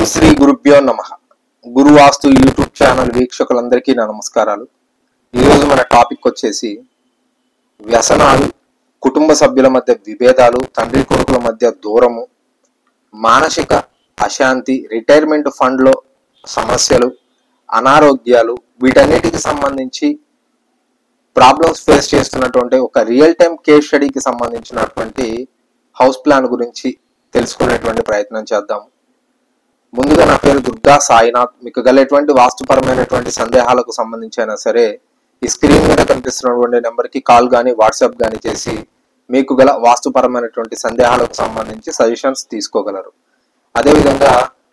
శ్రీ గురుభ్యో నమః. గురువాస్తు YouTube channel వీక్షకులందరికీ నా నమస్కారాలు. ఈరోజు మన టాపిక్ వచ్చేసి వ్యసనాలు, కుటుంబ సభ్యుల మధ్య విభేదాలు, తండ్రి కొడుకుల మధ్య దూరము, మానసిక అశాంతి, రిటైర్మెంట్ ఫండ్లో సమస్యలు, అనారోగ్యాలు, వీటన్నిటికి సంబంధించి ప్రాబ్లమ్స్ ఫేస్ చేస్తున్నటువంటి ఒక రియల్ టైం కేస్ స్టడీకి సంబంధించినటువంటి హౌస్ ప్లాన్ గురించి తెలుసుకునేటువంటి ప్రయత్నం చేద్దాం. ముందుగా నా పేరు దుర్గా సాయినాథ్. మీకు గల ఎటువంటి వాస్తుపరమైనటువంటి సందేహాలకు సంబంధించి అయినా సరే ఈ స్క్రీన్ మీద కనిపిస్తున్నటువంటి నెంబర్కి కాల్ కానీ వాట్సాప్ కానీ చేసి మీకు గల వాస్తుపరమైనటువంటి సందేహాలకు సంబంధించి సజెషన్స్ తీసుకోగలరు. అదేవిధంగా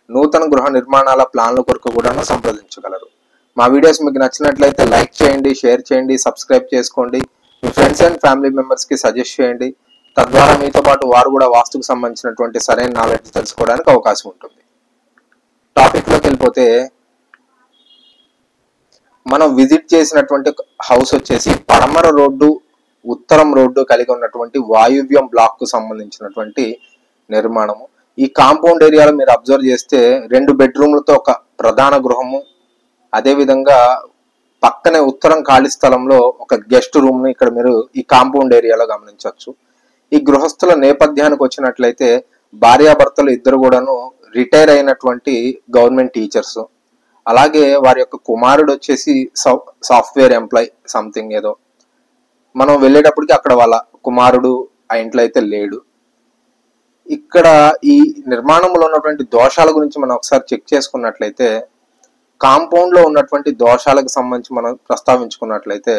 నూతన గృహ నిర్మాణాల ప్లాన్ల కొరకు కూడా సంప్రదించగలరు. మా వీడియోస్ మీకు నచ్చినట్లయితే లైక్ చేయండి, షేర్ చేయండి, సబ్స్క్రైబ్ చేసుకోండి. మీ ఫ్రెండ్స్ అండ్ ఫ్యామిలీ మెంబర్స్కి సజెస్ట్ చేయండి. తద్వారా మీతో పాటు వారు కూడా వాస్తుకు సంబంధించినటువంటి సరైన నాలెడ్జ్ తెలుసుకోవడానికి అవకాశం ఉంటుంది. టాపిక్ లోకి వెళ్ళిపోతే, మనం విజిట్ చేసినటువంటి హౌస్ వచ్చేసి పడమర రోడ్డు, ఉత్తరం రోడ్డు కలిగి ఉన్నటువంటి వాయువ్యం బ్లాక్ కు సంబంధించినటువంటి నిర్మాణము. ఈ కాంపౌండ్ ఏరియాలో మీరు అబ్జర్వ్ చేస్తే 2 బెడ్రూమ్లతో ఒక ప్రధాన గృహము, అదేవిధంగా పక్కనే ఉత్తరం ఖాళీ స్థలంలో ఒక గెస్ట్ రూమ్ ని ఇక్కడ మీరు ఈ కాంపౌండ్ ఏరియాలో గమనించవచ్చు. ఈ గృహస్థుల నేపథ్యానికి వచ్చినట్లయితే భార్యాభర్తలు ఇద్దరు కూడాను రిటైర్ అయినటువంటి గవర్నమెంట్ టీచర్స్. అలాగే వారి యొక్క కుమారుడు వచ్చేసి సాఫ్ట్వేర్ ఎంప్లాయ్ సంథింగ్ ఏదో. మనం వెళ్ళేటప్పటికి అక్కడ వాళ్ళ కుమారుడు ఆ ఇంట్లో అయితే లేడు. ఇక్కడ ఈ నిర్మాణంలో ఉన్నటువంటి దోషాల గురించి మనం ఒకసారి చెక్ చేసుకున్నట్లయితే, కాంపౌండ్ లో ఉన్నటువంటి దోషాలకు సంబంధించి మనం ప్రస్తావించుకున్నట్లయితే,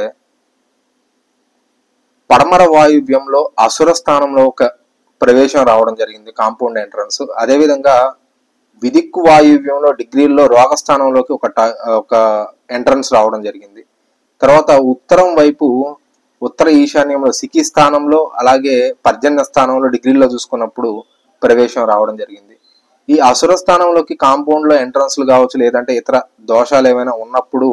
పడమర వాయువ్యంలో అసుర స్థానంలో ఒక ప్రవేశం రావడం జరిగింది, కాంపౌండ్ ఎంట్రన్స్. అదేవిధంగా విదిక్కు వాయువ్యంలో డిగ్రీల్లో రోగస్థానంలోకి ఒక ఎంట్రన్స్ రావడం జరిగింది. తర్వాత ఉత్తరం వైపు ఉత్తర ఈశాన్యంలో సికి స్థానంలో, అలాగే పర్జన్య స్థానంలో డిగ్రీల్లో చూసుకున్నప్పుడు ప్రవేశం రావడం జరిగింది. ఈ అసుర స్థానంలోకి కాంపౌండ్ లో ఎంట్రన్స్లు కావచ్చు, లేదంటే ఇతర దోషాలు ఏమైనా ఉన్నప్పుడు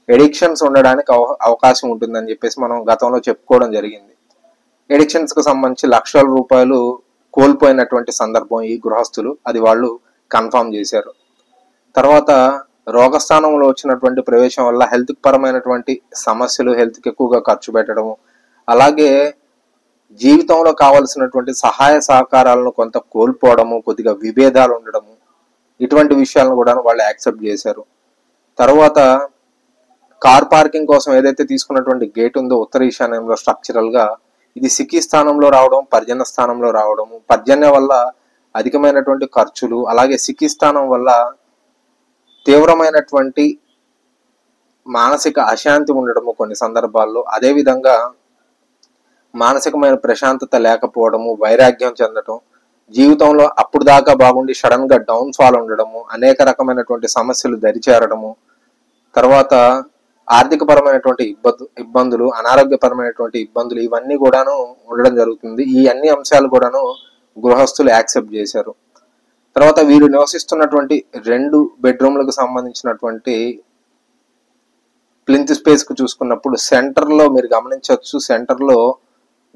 ఎడిక్షన్స్ ఉండడానికి అవకాశం ఉంటుందని చెప్పేసి మనం గతంలో చెప్పుకోవడం జరిగింది. ఎడిక్షన్స్ కు సంబంధించి లక్షల రూపాయలు కోల్పోయినటువంటి సందర్భం ఈ గృహస్థులు, అది వాళ్ళు కన్ఫర్మ్ చేశారు. తర్వాత రోగస్థానంలో వచ్చినటువంటి ప్రవేశం వల్ల హెల్త్ పరమైనటువంటి సమస్యలు, హెల్త్కి ఎక్కువగా ఖర్చు పెట్టడము, అలాగే జీవితంలో కావలసినటువంటి సహాయ సహకారాలను కొంత కోల్పోవడము, కొద్దిగా విభేదాలు ఉండడము, ఇటువంటి విషయాలను కూడా వాళ్ళు యాక్సెప్ట్ చేశారు. తర్వాత కార్ పార్కింగ్ కోసం ఏదైతే తీసుకున్నటువంటి గేట్ ఉందో ఉత్తర ఈశాన్యంలో స్ట్రక్చరల్ గా, ఇది సికి స్థానంలో రావడం, పర్జన్య స్థానంలో రావడము, పర్జన్య వల్ల అధికమైనటువంటి ఖర్చులు, అలాగే సికి స్థానం వల్ల తీవ్రమైనటువంటి మానసిక అశాంతి ఉండడము కొన్ని సందర్భాల్లో, అదేవిధంగా మానసికమైన ప్రశాంతత లేకపోవడము, వైరాగ్యం చెందడం, జీవితంలో అప్పుడు దాకా బాగుండి సడన్ గా డౌన్ ఫాల్ ఉండడము, అనేక రకమైనటువంటి సమస్యలు దరిచేరడము, తర్వాత ఆర్థిక పరమైనటువంటి ఇబ్బందులు, అనారోగ్యపరమైనటువంటి ఇబ్బందులు, ఇవన్నీ కూడాను ఉండడం జరుగుతుంది. ఈ అన్ని అంశాలు కూడాను గృహస్థులు యాక్సెప్ట్ చేశారు. తర్వాత వీరు నివసిస్తున్నటువంటి 2 బెడ్రూమ్లకు సంబంధించినటువంటి ప్లింత్ స్పేస్ కు చూసుకున్నప్పుడు సెంటర్ లో మీరు గమనించవచ్చు, సెంటర్ లో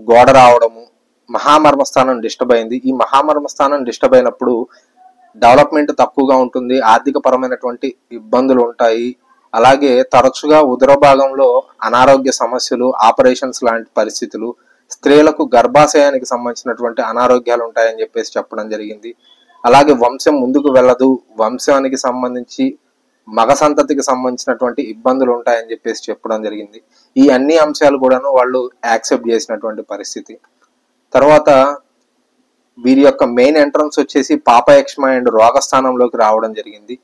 గోడ రావడము, మహామర్మస్థానం డిస్టర్బ్ అయింది. ఈ మహామర్మస్థానం డిస్టర్బ్ అయినప్పుడు డెవలప్మెంట్ తక్కువగా ఉంటుంది, ఆర్థిక పరమైనటువంటి ఇబ్బందులు ఉంటాయి. అలాగే తరచుగా ఉదర భాగంలో అనారోగ్య సమస్యలు, ఆపరేషన్స్ లాంటి పరిస్థితులు, స్త్రీలకు గర్భాశయానికి సంబంధించినటువంటి అనారోగ్యాలు ఉంటాయని చెప్పేసి చెప్పడం జరిగింది. అలాగే వంశం ముందుకు వెళ్ళదు, వంశానికి సంబంధించి మగ సంతతికి సంబంధించినటువంటి ఇబ్బందులు ఉంటాయని చెప్పేసి చెప్పడం జరిగింది. ఈ అన్ని అంశాలు కూడాను వాళ్ళు యాక్సెప్ట్ చేసినటువంటి పరిస్థితి. తర్వాత వీరి యొక్క మెయిన్ ఎంట్రన్స్ వచ్చేసి పాపయక్ష్మ అండ్ రోగస్థానంలోకి రావడం జరిగింది.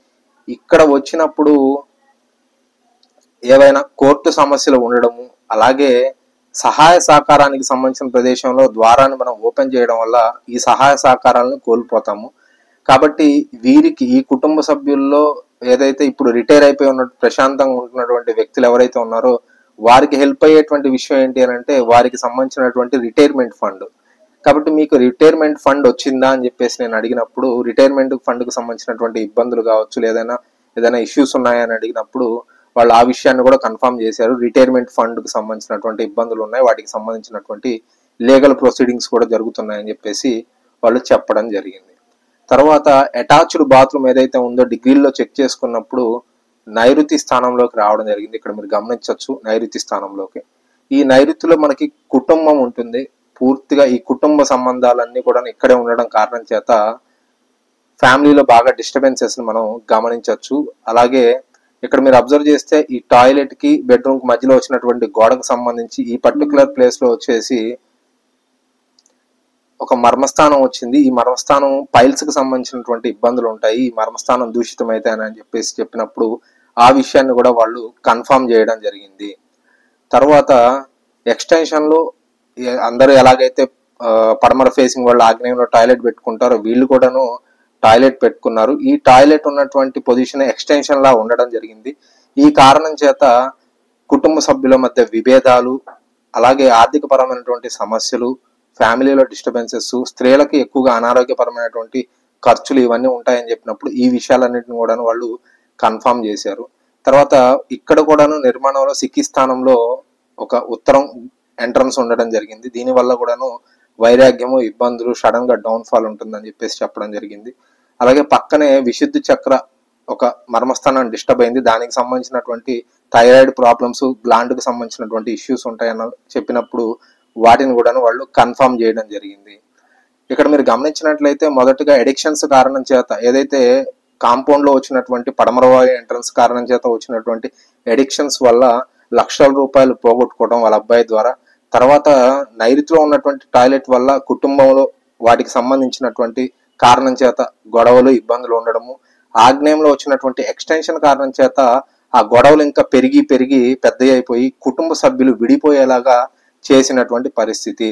ఇక్కడ వచ్చినప్పుడు ఏవైనా కోర్టు సమస్యలు ఉండడము, అలాగే సహాయ సహకారానికి సంబంధించిన ప్రదేశంలో ద్వారాన్ని మనం ఓపెన్ చేయడం వల్ల ఈ సహాయ సహకారాలను కోల్పోతాము. కాబట్టి వీరికి, ఈ కుటుంబ సభ్యుల్లో ఏదైతే ఇప్పుడు రిటైర్ అయిపోయి ఉన్న ప్రశాంతంగా ఉంటున్నటువంటి వ్యక్తులు ఎవరైతే ఉన్నారో వారికి హెల్ప్ అయ్యేటువంటి విషయం ఏంటి అని అంటే, వారికి సంబంధించినటువంటి రిటైర్మెంట్ ఫండ్. కాబట్టి మీకు రిటైర్మెంట్ ఫండ్ వచ్చిందా అని చెప్పేసి నేను అడిగినప్పుడు, రిటైర్మెంట్ ఫండ్ కు సంబంధించినటువంటి ఇబ్బందులు కావచ్చు, ఏదైనా ఇష్యూస్ ఉన్నాయని అడిగినప్పుడు వాళ్ళు ఆ విషయాన్ని కూడా కన్ఫర్మ్ చేశారు. రిటైర్మెంట్ ఫండ్ కు సంబంధించినటువంటి ఇబ్బందులు ఉన్నాయి, వాటికి సంబంధించినటువంటి లీగల్ ప్రొసీడింగ్స్ కూడా జరుగుతున్నాయని చెప్పేసి వాళ్ళు చెప్పడం జరిగింది. తర్వాత అటాచ్డ్ బాత్రూమ్ ఏదైతే ఉందో డిగ్రీల్లో చెక్ చేసుకున్నప్పుడు నైరుతి స్థానంలోకి రావడం జరిగింది. ఇక్కడ మీరు గమనించవచ్చు నైరుతి స్థానంలోకి. ఈ నైరుతిలో మనకి కుటుంబం ఉంటుంది. పూర్తిగా ఈ కుటుంబ సంబంధాలన్నీ కూడా ఇక్కడే ఉండడం కారణం చేత ఫ్యామిలీలో బాగా డిస్టర్బెన్సెస్ మనం గమనించవచ్చు. అలాగే ఇక్కడ మీరు అబ్జర్వ్ చేస్తే ఈ టాయిలెట్ కి బెడ్రూమ్ కి మధ్యలో వచ్చినటువంటి గోడకు సంబంధించి ఈ పర్టికులర్ ప్లేస్ లో వచ్చేసి ఒక మర్మస్థానం వచ్చింది. ఈ మర్మస్థానం పైల్స్ కి సంబంధించినటువంటి ఇబ్బందులు ఉంటాయి, ఈ మర్మస్థానం దూషితమైతే అని చెప్పేసి చెప్పినప్పుడు ఆ విషయాన్ని కూడా వాళ్ళు కన్ఫర్మ్ చేయడం జరిగింది. తర్వాత ఎక్స్టెన్షన్ లో అందరూ ఎలాగైతే పడమర ఫేసింగ్ వాళ్ళు ఆగ్నేయంలో టాయిలెట్ పెట్టుకుంటారో వీళ్ళు కూడాను టాయిలెట్ పెట్టుకున్నారు. ఈ టాయిలెట్ ఉన్నటువంటి పొజిషన్ ఎక్స్టెన్షన్ లా ఉండడం జరిగింది. ఈ కారణం చేత కుటుంబ సభ్యుల మధ్య విభేదాలు, అలాగే ఆర్థిక పరమైనటువంటి సమస్యలు, ఫ్యామిలీలో డిస్టర్బెన్సెస్, స్త్రీలకు ఎక్కువగా అనారోగ్యపరమైనటువంటి ఖర్చులు ఇవన్నీ ఉంటాయని చెప్పినప్పుడు ఈ విషయాలన్నింటిని కూడా వాళ్ళు కన్ఫర్మ్ చేశారు. తర్వాత ఇక్కడ కూడాను నిర్మాణంలో సిక్కి స్థానంలో ఒక ఉత్తరం ఎంట్రన్స్ ఉండడం జరిగింది. దీనివల్ల కూడాను వైరాగ్యము, ఇబ్బందులు, సడన్ గా డౌన్ ఫాల్ ఉంటుందని చెప్పేసి చెప్పడం జరిగింది. అలాగే పక్కనే విశుద్ధి చక్ర ఒక మర్మస్థానం డిస్టర్బ్ అయింది, దానికి సంబంధించినటువంటి థైరాయిడ్ ప్రాబ్లమ్స్, గ్లాండ్ కు సంబంధించినటువంటి ఇష్యూస్ ఉంటాయని చెప్పినప్పుడు వాటిని కూడా వాళ్ళు కన్ఫర్మ్ చేయడం జరిగింది. ఇక్కడ మీరు గమనించినట్లయితే మొదటగా ఎడిక్షన్స్ కారణం చేత ఏదైతే కాంపౌండ్ లో వచ్చినటువంటి పడమర వాయు ఎంట్రన్స్ కారణం చేత వచ్చినటువంటి ఎడిక్షన్స్ వల్ల లక్షల రూపాయలు పోగొట్టుకోవడం వాళ్ళ అబ్బాయి ద్వారా, తర్వాత నైరుతిలో ఉన్నటువంటి టాయిలెట్ వల్ల కుటుంబంలో వాటికి సంబంధించినటువంటి కారణం చేత గొడవలు, ఇబ్బందులు ఉండడము, ఆగ్నేయంలో వచ్చినటువంటి ఎక్స్టెన్షన్ కారణం చేత ఆ గొడవలు ఇంకా పెరిగి పెద్ద అయిపోయి కుటుంబ సభ్యులు విడిపోయేలాగా చేసినటువంటి పరిస్థితి.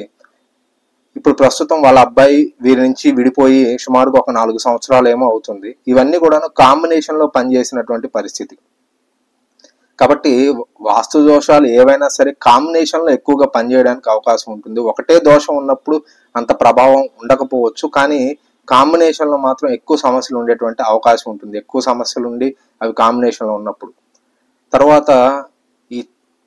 ఇప్పుడు ప్రస్తుతం వాళ్ళ అబ్బాయి వీరి నుంచి విడిపోయి సుమారుగా ఒక 4 సంవత్సరాలు ఏమో అవుతుంది. ఇవన్నీ కూడా కాంబినేషన్ లో పనిచేసినటువంటి పరిస్థితి. కాబట్టి వాస్తు దోషాలు ఏవైనా సరే కాంబినేషన్ లో ఎక్కువగా పనిచేయడానికి అవకాశం ఉంటుంది. ఒకటే దోషం ఉన్నప్పుడు అంత ప్రభావం ఉండకపోవచ్చు, కానీ కాంబినేషన్ లో మాత్రం ఎక్కువ సమస్యలు ఉండేటువంటి అవకాశం ఉంటుంది, ఎక్కువ సమస్యలు ఉండి అవి కాంబినేషన్ లో ఉన్నప్పుడు. తర్వాత ఈ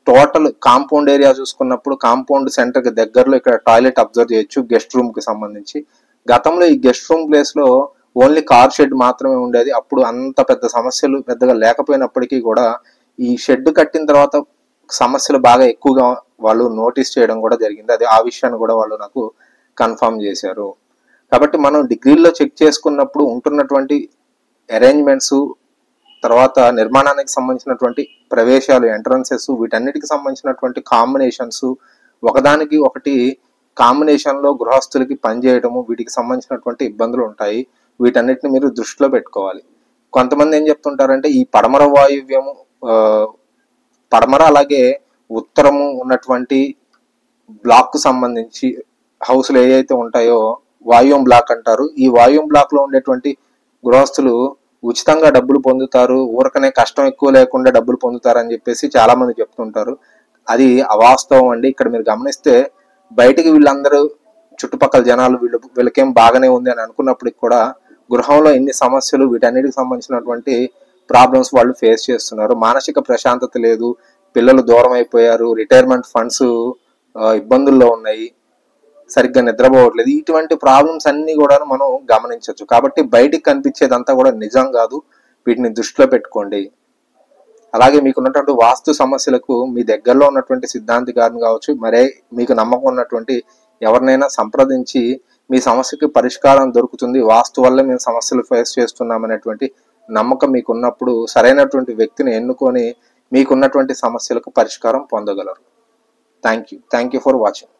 టోటల్ కాంపౌండ్ ఏరియా చూసుకున్నప్పుడు కాంపౌండ్ సెంటర్ కి దగ్గరలో ఇక్కడ టాయిలెట్ అబ్జర్వ్ చేయొచ్చు గెస్ట్ రూమ్ కి సంబంధించి. గతంలో ఈ గెస్ట్ రూమ్ ప్లేస్ లో ఓన్లీ కార్ షెడ్ మాత్రమే ఉండేది. అప్పుడు అంత పెద్ద సమస్యలు పెద్దగా లేకపోయినప్పటికీ కూడా ఈ షెడ్ కట్టిన తర్వాత సమస్యలు బాగా ఎక్కువగా వాళ్ళు నోటీస్ చేయడం కూడా జరిగింది. అది ఆ విషయాన్ని కూడా వాళ్ళు నాకు కన్ఫర్మ్ చేశారు. కాబట్టి మనం డిగ్రీల్లో చెక్ చేసుకున్నప్పుడు ఉంటున్నటువంటి అరేంజ్మెంట్స్, తర్వాత నిర్మాణానికి సంబంధించినటువంటి ప్రవేశాలు, ఎంట్రన్సెస్, వీటన్నిటికి సంబంధించినటువంటి కాంబినేషన్స్, ఒకదానికి ఒకటి కాంబినేషన్ లో గృహస్థులకి పనిచేయడము, వీటికి సంబంధించినటువంటి ఇబ్బందులు ఉంటాయి. వీటన్నిటిని మీరు దృష్టిలో పెట్టుకోవాలి. కొంతమంది ఏం చెప్తుంటారంటే ఈ పడమర వాయువ్యము, పడమర అలాగే ఉత్తరము ఉన్నటువంటి బ్లాక్ కు సంబంధించి హౌస్లు ఏవైతే ఉంటాయో వాయువ్యం బ్లాక్ అంటారు. ఈ వాయువ్యం బ్లాక్ లో ఉండేటువంటి గృహస్థులు ఉచితంగా డబ్బులు పొందుతారు, ఊరకనే కష్టం ఎక్కువ లేకుండా డబ్బులు పొందుతారు అని చెప్పేసి చాలా మంది చెప్తుంటారు. అది అవాస్తవం అండి. ఇక్కడ మీరు గమనిస్తే బయటికి వీళ్ళందరూ చుట్టుపక్కల జనాలు వీళ్ళకేం బాగానే ఉంది అని అనుకున్నప్పటికి కూడా గృహంలో ఎన్ని సమస్యలు, వీటన్నిటికి సంబంధించినటువంటి ప్రాబ్లమ్స్ వాళ్ళు ఫేస్ చేస్తున్నారు. మానసిక ప్రశాంతత లేదు, పిల్లలు దూరం అయిపోయారు, రిటైర్మెంట్ ఫండ్స్ ఇబ్బందుల్లో ఉన్నాయి, సరిగ్గా నిద్రపోవట్లేదు, ఇటువంటి ప్రాబ్లమ్స్ అన్ని కూడా మనం గమనించవచ్చు. కాబట్టి బయటికి కనిపించేదంతా కూడా నిజం కాదు, వీటిని దృష్టిలో పెట్టుకోండి. అలాగే మీకు ఉన్నటువంటి వాస్తు సమస్యలకు మీ దగ్గరలో ఉన్నటువంటి సిద్ధాంతి గారిని కావచ్చు, మరే మీకు నమ్మకం ఉన్నటువంటి ఎవరినైనా సంప్రదించి మీ సమస్యకి పరిష్కారం దొరుకుతుంది, వాస్తు వల్ల మేము సమస్యలు ఫేస్ చేస్తున్నామనేటువంటి నమ్మకం మీకు ఉన్నప్పుడు సరైనటువంటి వ్యక్తిని ఎన్నుకొని మీకున్నటువంటి సమస్యలకు పరిష్కారం పొందగలరు. Thank you for watching.